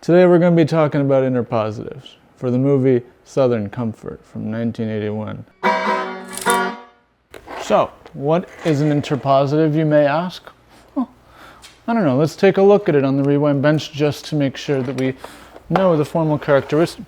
Today we're going to be talking about interpositives for the movie Southern Comfort from 1981. So, what is an interpositive, you may ask? Well, I don't know, let's take a look at it on the rewind bench just to make sure that we know the formal characteristics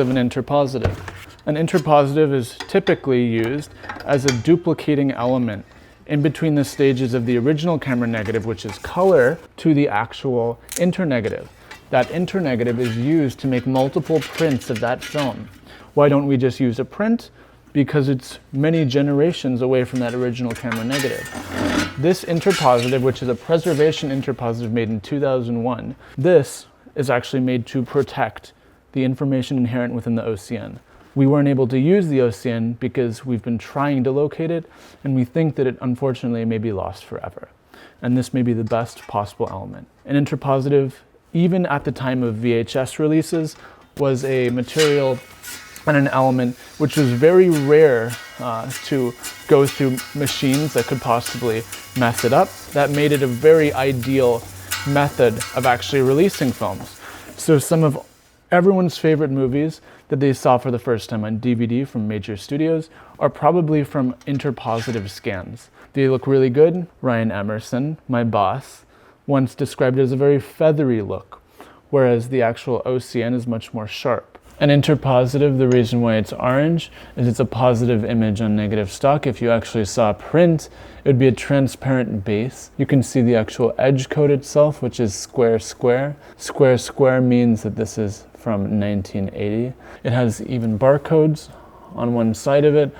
of an interpositive. An interpositive is typically used as a duplicating element in between the stages of the original camera negative, which is color, to the actual internegative. That internegative is used to make multiple prints of that film. Why don't we just use a print? Because it's many generations away from that original camera negative. This interpositive, which is a preservation interpositive made in 2001, this is actually made to protect the information inherent within the OCN. We weren't able to use the OCN because we've been trying to locate it, and we think that it unfortunately may be lost forever. And this may be the best possible element. An interpositive, even at the time of VHS releases, was a material and an element which was very rare to go through machines that could possibly mess it up. That made it a very ideal method of actually releasing films. So some of everyone's favorite movies that they saw for the first time on DVD from major studios are probably from interpositive scans. They look really good. Ryan Emerson, my boss, once described it as a very feathery look, whereas the actual OCN is much more sharp. An interpositive, the reason why it's orange is it's a positive image on negative stock. If you actually saw a print, it would be a transparent base. You can see the actual edge code itself, which is square square. Square square means that this is from 1980. It has even barcodes on one side of it,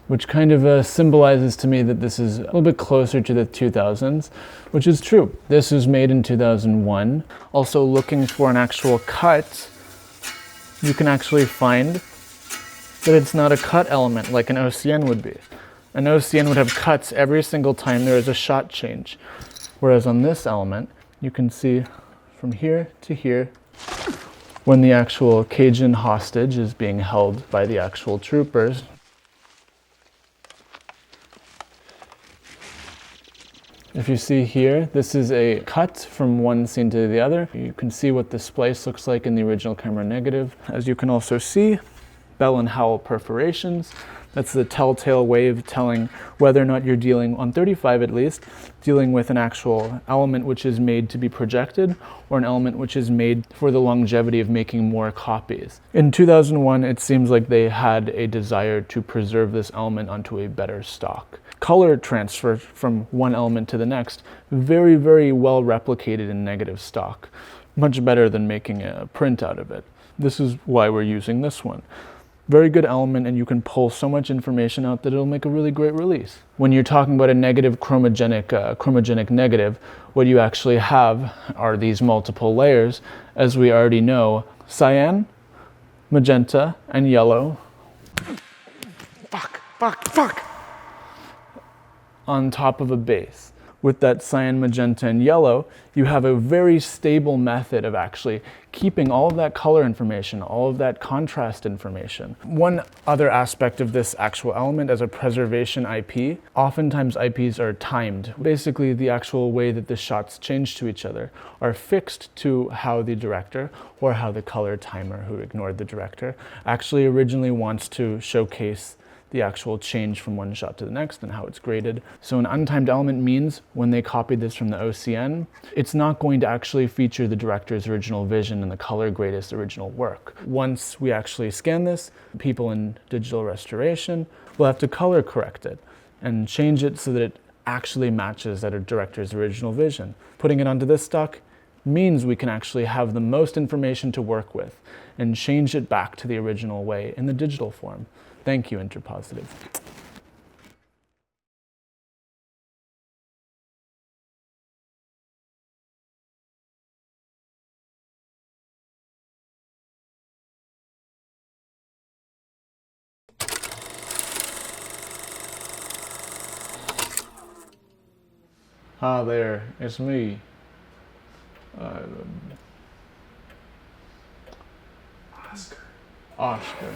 which kind of symbolizes to me that this is a little bit closer to the 2000s, which is true. This was made in 2001. Also looking for an actual cut, you can actually find that it's not a cut element like an OCN would be. An OCN would have cuts every single time there is a shot change. Whereas on this element, you can see from here to here when the actual Cajun hostage is being held by the actual troopers. If you see here, this is a cut from one scene to the other. You can see what the splice looks like in the original camera negative. As you can also see, Bell and Howell perforations. That's the telltale way of telling whether or not you're dealing, on 35 at least, dealing with an actual element which is made to be projected or an element which is made for the longevity of making more copies. In 2001, it seems like they had a desire to preserve this element onto a better stock. Color transfer from one element to the next, very, very well replicated in negative stock. Much better than making a print out of it. This is why we're using this one. Very good element, and you can pull so much information out that it'll make a really great release. When you're talking about a negative chromogenic negative, what you actually have are these multiple layers, as we already know, cyan, magenta, and yellow. Fuck! On top of a base. With that cyan, magenta, and yellow, you have a very stable method of actually keeping all of that color information, all of that contrast information. One other aspect of this actual element as a preservation IP, oftentimes IPs are timed. Basically, the actual way that the shots change to each other are fixed to how the director or how the color timer, who ignored the director, actually originally wants to showcase the actual change from one shot to the next and how it's graded. So an untimed element means when they copied this from the OCN, it's not going to actually feature the director's original vision and the color greatest original work. Once we actually scan this, people in digital restoration will have to color correct it and change it so that it actually matches that director's original vision. Putting it onto this stock means we can actually have the most information to work with and change it back to the original way in the digital form. Thank you, Interpositive. Hi there, it's me. Oscar.